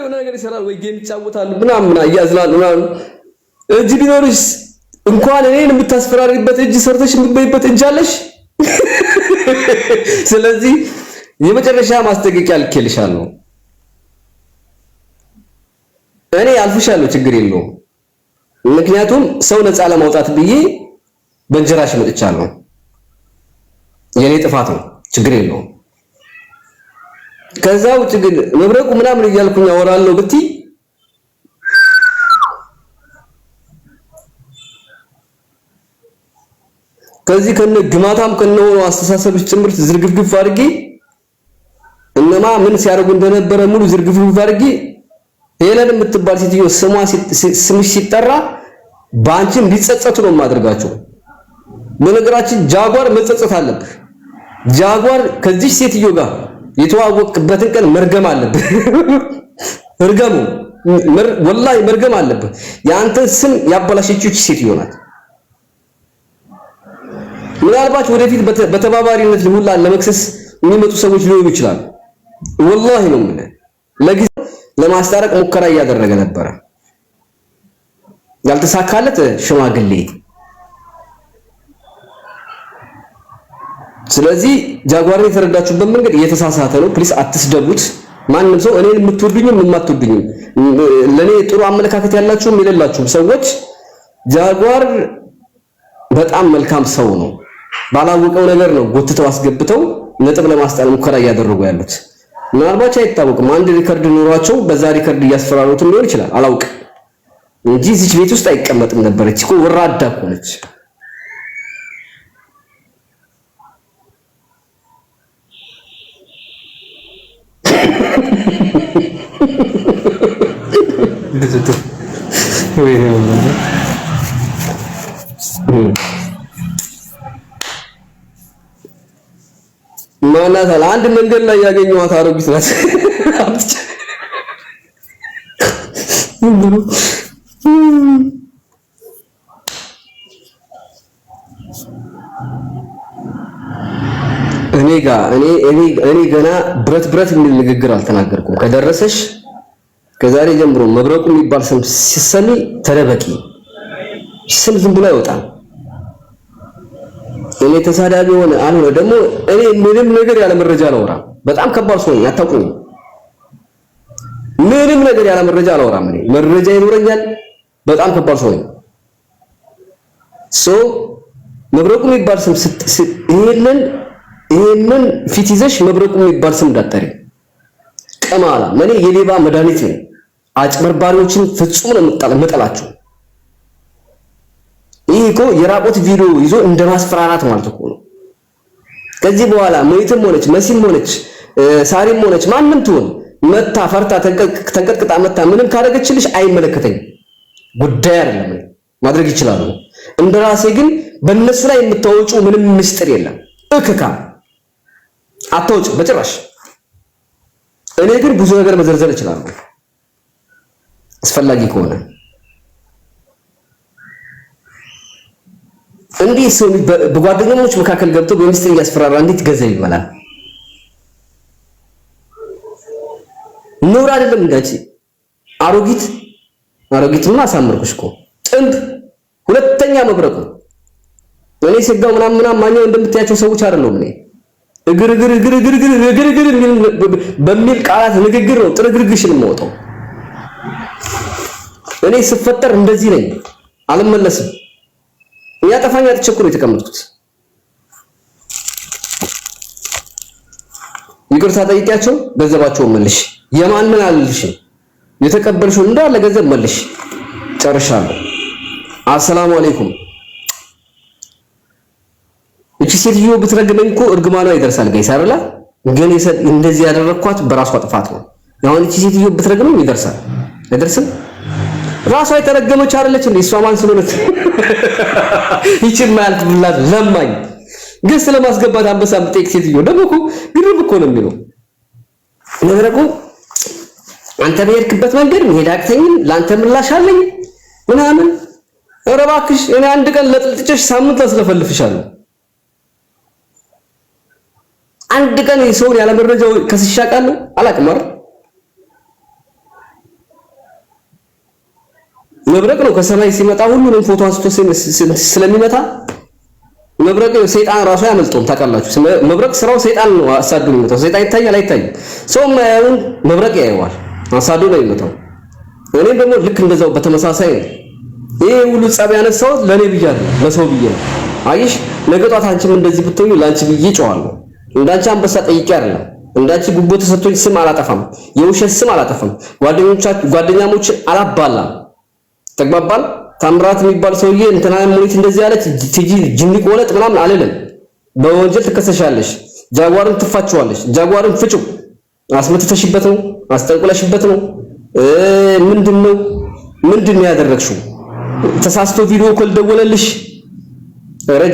የሆነ ነገር ይሰራል ወይ ጌም ይጫወታሉ ምናምን ያዝላሉ ምናምን እጅ ቢኖርስ እንኳን እኔን የምታስፈራሪበት እጅ ሰርተሽ የምትበይበት እጅ አለሽ። ስለዚህ የመጨረሻ ማስጠንቀቂያ ልኬልሻለሁ። እኔ አልፍሻለሁ፣ ችግር የለውም። ምክንያቱም ሰው ነፃ ለማውጣት ብዬ በእንጀራሽ መጥቻለሁ። የኔ ጥፋት ነው፣ ችግር የለውም። ከዛ ውጭ ግን መብረቁ ምናምን እያልኩኝ አወራለሁ ብትይ ከዚህ ከነ ግማታም ከነው አስተሳሰብሽ ጭምርት ዝርግፍግፍ አድርጌ እነማ ምን ሲያደርጉ እንደነበረ ሙሉ ዝርግፍግፍ አድርጌ ሄለን የምትባል ሴትዮ ስምሽ ሲጠራ ባንቺም ሊጸጸቱ ነው የማደርጋቸው። በነገራችን ጃጓር መጸጸት አለብህ። ጃጓር ከዚህ ሴትዮ ጋር የተዋወቅበትን ቀን መርገም አለብህ። እርገሙ ወላሂ መርገም አለብህ። የአንተን ስም ያበላሸችው ሴትዮ ናት። ምናልባት ወደፊት በተባባሪነት ሁላ ለመክሰስ የሚመጡ ሰዎች ሊሆኑ ይችላሉ። ወላሂ ነው የምልህ። ለጊዜው ለማስታረቅ ሙከራ እያደረገ ነበረ፣ ያልተሳካለት ሽማግሌ። ስለዚህ ጃጓርን የተረዳችሁበት መንገድ እየተሳሳተ ነው። ፕሊስ አትስደቡት። ማንም ሰው እኔን የምትወዱኝም የማትወዱኝም ለኔ ጥሩ አመለካከት ያላችሁም የሌላችሁም ሰዎች ጃጓር በጣም መልካም ሰው ነው። ባላወቀው ነገር ነው ጎትተው አስገብተው ነጥብ ለማስጣል ሙከራ እያደረጉ ያሉት። ምናልባት አይታወቅም፣ አንድ ሪከርድ ኖሯቸው በዛ ሪከርድ እያስፈራሩት ሊሆን ይችላል፣ አላውቅም እንጂ እዚህ ቤት ውስጥ አይቀመጥም ነበር። እኮ ወራዳ እኮ ነች። ማናት አንድ መንገድ ላይ ያገኘኋት አሮጊት ናት። እኔ ገና ብረት የሚል ንግግር አልተናገርኩም። ከደረሰሽ ከዛሬ ጀምሮ መብረቁ የሚባል ስም ሲሰሚ ተደበቂ። ስም ዝም ብሎ አይወጣም። እኔ ተሳዳቢ ሆነ አልሆነ ደግሞ እኔ ምንም ነገር ያለ መረጃ አላወራም። በጣም ከባድ ሰው ነኝ፣ አታውቁኝ። ምንም ነገር ያለ መረጃ አላወራም። እኔ መረጃ ይኖረኛል። በጣም ከባድ ሰው ነኝ። መብረቁ የሚባል ስም ይሄንን ፊት ይዘሽ መብረቁ የሚባል ስም እንዳትጠሪ። ቀማላ እኔ የሌባ መድኃኒት ነኝ። አጭበርባሪዎችን ፍጹም ነው የምጠላቸው። ይሄ እኮ የራቆት ቪዲዮ ይዞ እንደማስፈራራት ማለት እኮ ነው። ከዚህ በኋላ መይትም ሆነች መሲም ሆነች ሳሪም ሆነች ማንም ትሆን መታ ፈርታ ተንቀጥቅጣ መታ ምንም ካደረገችልሽ አይመለከተኝም፣ ጉዳይ አይደለም። ማድረግ ይችላሉ። እንደራሴ ግን በእነሱ ላይ የምታወጩ ምንም ምስጢር የለም። እከካ አታውጭ በጭራሽ። እኔ ግን ብዙ ነገር መዘርዘር እችላለሁ አስፈላጊ ከሆነ። እንዲህ ሰው በጓደኞች መካከል ገብቶ በሚስጥር እያስፈራራ እንዴት ገንዘብ ይበላል? ኑር አይደለም እንዳቺ አሮጊትማ አሳምርኩሽ እኮ ጥንብ ሁለተኛ መብረቁ እኔ ሲጋው ምናምን ማኛው እንደምትያቸው ሰዎች አይደለም። እኔ እግር በሚል ቃላት ንግግር ነው ጥርግርግሽን የምወጣው። እኔ ስፈጠር እንደዚህ ነኝ፣ አልመለስም። ያጠፋኛ ተቸኩሎ የተቀመጥኩት ይቅርታ ጠይቂያቸው ገንዘባቸውን መልሽ። የማንን አልልሽም፣ የተቀበልሽው እንዳለ ገንዘብ መልሽ። ጨርሻለሁ። አሰላሙ አለይኩም። እቺ ሴትዮ ብትረግመኝ እኮ እርግማኗ ይደርሳል። ጋይስ አይደለ? ግን እንደዚህ ያደረኳት በራሷ ጥፋት ነው። አሁን እቺ ሴትዮ ብትረግመኝ ይደርሳል አይደርስም? ራሷ የተረገመች አይደለች እንዴ? እሷ ማን ስለሆነች ይቺን ማለት ብላት ለማኝ ግን ስለማስገባት አንበሳ ብትጠይቅ ሴትዮ ደግሞ እኮ ግርም እኮ ነው የሚለው ነገር እኮ። አንተ በሄድክበት መንገድ መሄድ አቅተኝም ለአንተ ምላሽ አለኝ ምናምን። ኧረ እባክሽ እኔ አንድ ቀን ለጥልጥጭሽ ሳምንት ላስለፈልፍሻለሁ። አንድ ቀን ሰውን ያለ መረጃው ከስሻቃለሁ አላቅም አይደል? መብረቅ ነው ከሰማይ ሲመጣ ሁሉንም ፎቶ አንስቶ ስለሚመታ መብረቅ ሰይጣን ራሱ ያመልጦም ታውቃላችሁ። መብረቅ ስራው ሰይጣን ነው አሳዱ የሚመታው። ሰይጣን ይታያል አይታይም? ሰው ማያውን መብረቅ ያየዋል፣ አሳዱ ነው የሚመታው። እኔም ደግሞ ልክ እንደዛው በተመሳሳይ ነው። ይሄ ሁሉ ጸብ ያነሳው ለኔ ብያለሁ፣ ለሰው ብዬ ነው። አይሽ ነገ ጧት አንቺም እንደዚህ ብትሆኚ ላንቺ ብዬ ጨዋለሁ። እንዳንቺ አንበሳ ጠይቄ አይደለም። እንዳንቺ ጉቦ ተሰጥቶኝ ስም አላጠፋም፣ የውሸት ስም አላጠፋም፣ ጓደኛሞችን አላባላም። ተግባባል። ታምራት የሚባል ሰውዬ እንትና ሙኒት እንደዚህ ያለች ትጂ ጅኒ ቆለጥ ምናምን አልልም። በወንጀል ትከሰሻለሽ፣ ጃጓርን ትፋችዋለሽ። ጃጓርን ፍጩ። አስመትተሽበት ነው፣ አስጠንቁለሽበት ነው። ምንድነው ያደረግሽው? ተሳስቶ ቪዲዮ ኮል ደወለልሽ?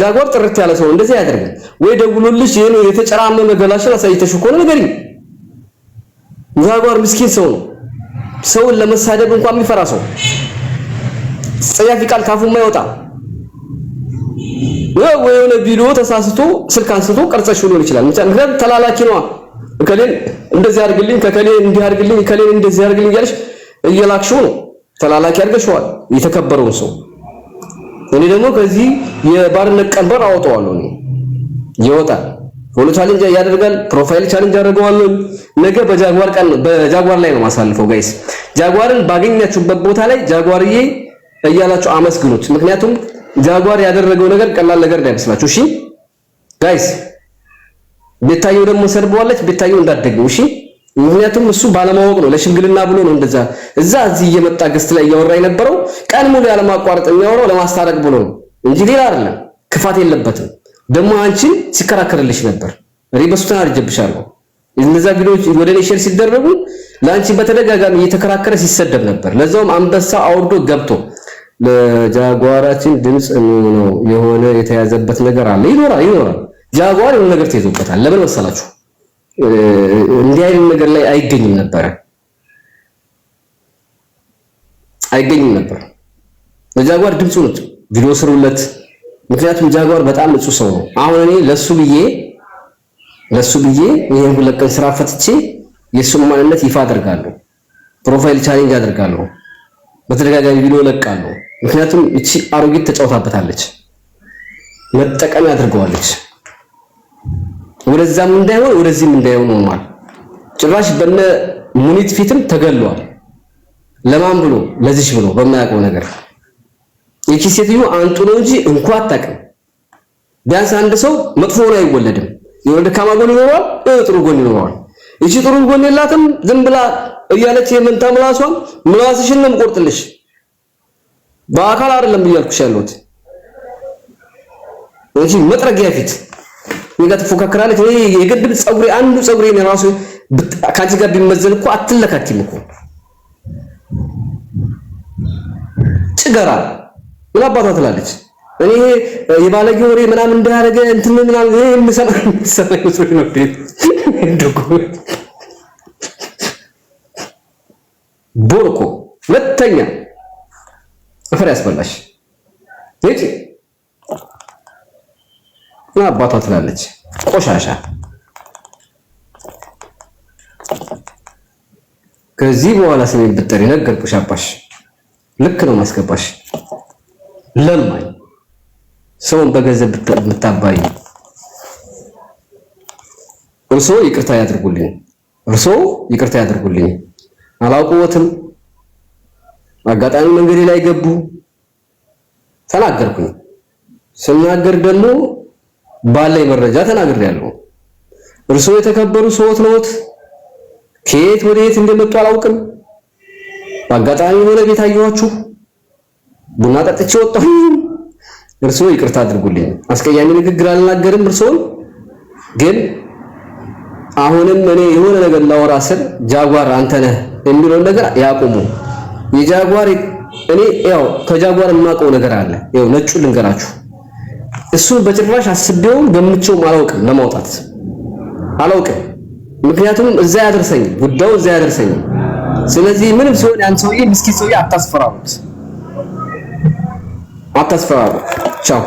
ጃጓር ጥርት ያለ ሰው እንደዚህ ያደርጋል ወይ? ደውሎልሽ ይሄን የተጨራመመ ገላሽን አሳይተሽ እኮ ነው ንገሪኝ። ጃጓር ምስኪን ሰው ነው። ሰውን ለመሳደብ እንኳን የሚፈራ ሰው፣ ጸያፊ ቃል ካፉ የማይወጣ ወይ የሆነ ቪዲዮ ተሳስቶ ስልክ አንስቶ ቀርጸሽ ሊሆን ይችላል። ምክንያቱም ተላላኪ ነው። ከሌን እንደዚህ አድርግልኝ፣ ከከሌን እንዲህ አድርግልኝ፣ ከሌን እንደዚህ አድርግልኝ እያልሽ እየላክሽው ነው። ተላላኪ አድርገሽዋል የተከበረውን ሰው። እኔ ደግሞ ከዚህ የባርነት ቀንበር አወጣዋለሁ። እኔ ይወጣል። ፎሎ ቻሌንጅ ያደርጋል፣ ፕሮፋይል ቻሌንጅ ያደርገዋለሁ። ነገ በጃጓር ላይ ነው ማሳልፈው። ጋይስ ጃጓርን ባገኛችሁበት ቦታ ላይ ጃጓርዬ እያላችሁ አመስግኑት። ምክንያቱም ጃጓር ያደረገው ነገር ቀላል ነገር እንዳይመስላችሁ። እሺ ጋይስ፣ ቤታየው ደግሞ ሰርበዋለች። ቤታየው እንዳትደግሙ እሺ። ምክንያቱም እሱ ባለማወቅ ነው፣ ለሽምግልና ብሎ ነው እንደዛ እዚህ እየመጣ ገስት ላይ እያወራ የነበረው። ቀን ሙሉ ያለማቋረጥ የሚያወራው ለማስታረቅ ብሎ ነው እንጂ ሌላ አይደለም። ክፋት የለበትም። ደግሞ አንቺን ሲከራከርልሽ ነበር። ሪበስቱን አርጀብሻለሁ። እነዛ ቪዲዮዎች ወደ እኔ ሼር ሲደረጉ ለአንቺ በተደጋጋሚ እየተከራከረ ሲሰደብ ነበር። ለዛውም አንበሳ አውርዶ ገብቶ ለጃጓራችን ድምጽ ነው የሆነ የተያዘበት ነገር አለ። ይኖራል። ጃጓር የሆነ ነገር ተይዞበታል። ለምን መሰላችሁ? እንዲህ አይነት ነገር ላይ አይገኝም ነበር። ለጃጓር ድምፁ ነው። ቪዲዮ ስሩለት። ምክንያቱም ጃጓር በጣም ንጹህ ሰው ነው። አሁን እኔ ለሱ ብዬ ይሄን ሁለት ቀን ስራ ፈትቼ የሱን ማንነት ይፋ አደርጋለሁ። ፕሮፋይል ቻሌንጅ አደርጋለሁ። በተደጋጋሚ ቪዲዮ ለቃለሁ። ምክንያቱም እቺ አሮጊት ተጫውታበታለች፣ መጠቀም ያድርገዋለች። ወደዛም እንዳይሆን ወደዚህም እንዳይሆን ሆኗል። ጭራሽ በነ ሙኒት ፊትም ተገሏል። ለማን ብሎ? ለዚች ብሎ በማያውቀው ነገር። እቺ ሴትዮ አንጡ ነው እንጂ እንኳን አታውቅም። ቢያንስ አንድ ሰው መጥፎ ነው አይወለድም። የሆነ ደካማ ጎን ይኖረዋል፣ ጥሩ ጎን ይኖረዋል። እቺ ጥሩ ጎን የላትም። ዝም ብላ እያለች የመንታ ምላስሽን ነው የምቆርጥልሽ። በአካል አይደለም እያልኩሽ ያለሁት እንጂ መጥረጊያ ፊት ይጋ ተፎካከራለች። እኔ የግድብ አንዱ ፀጉሬ ነው ራሱ ካንቺ ጋር ቢመዘን እኮ አትለካኪም እኮ ጭገራ ምን አባቷ ትላለች። እኔ የባለጌ ወሬ ምናምን እንዳያረገ እንትን ምናምን የምሰማኝ መስሎኝ ነው። እንደቆ ቦርኮ ሁለተኛ አፈር ያስበላሽ እቺ ምን አባቷ ትላለች። ቆሻሻ። ከዚህ በኋላ ስሜን ብትጠሪ ነገርኩሽ። አባሽ ልክ ነው ማስገባሽ። ለማኝ ሰውን በገንዘብ ብታባይ እርሶ ይቅርታ ያድርጉልኝ። አላውቀውትም። አጋጣሚ መንገዴ ላይ ገቡ፣ ተናገርኩኝ። ስናገር ደግሞ ባለኝ መረጃ ተናግሬያለሁ። እርሶ የተከበሩ ሰውት ነዎት። ከየት ወደ የት እንደመጡ አላውቅም። በአጋጣሚ ሆነ ቤት አየኋችሁ፣ ቡና ጠጥቼ ወጣሁ። እርሶ ይቅርታ አድርጉልኝ። አስቀያሚ ንግግር አልናገርም። እርሶን ግን አሁንም እኔ የሆነ ነገር ላወራ ስል ጃጓር አንተ ነህ የሚለው ነገር ያቁሙ። የጃጓር እኔ ያው ከጃጓር የማውቀው ነገር አለ። ያው ነጩ ልንገራችሁ፣ እሱን በጭራሽ አስቤውም ገምቼውም አላውቅም። ለማውጣት አላውቅም። ምክንያቱም እዛ ያደርሰኝ ጉዳዩ እዛ ያደርሰኝ። ስለዚህ ምንም ሲሆን ያን ሰውዬ ምስኪን ሰውዬ አታስፈራሩት። ቻው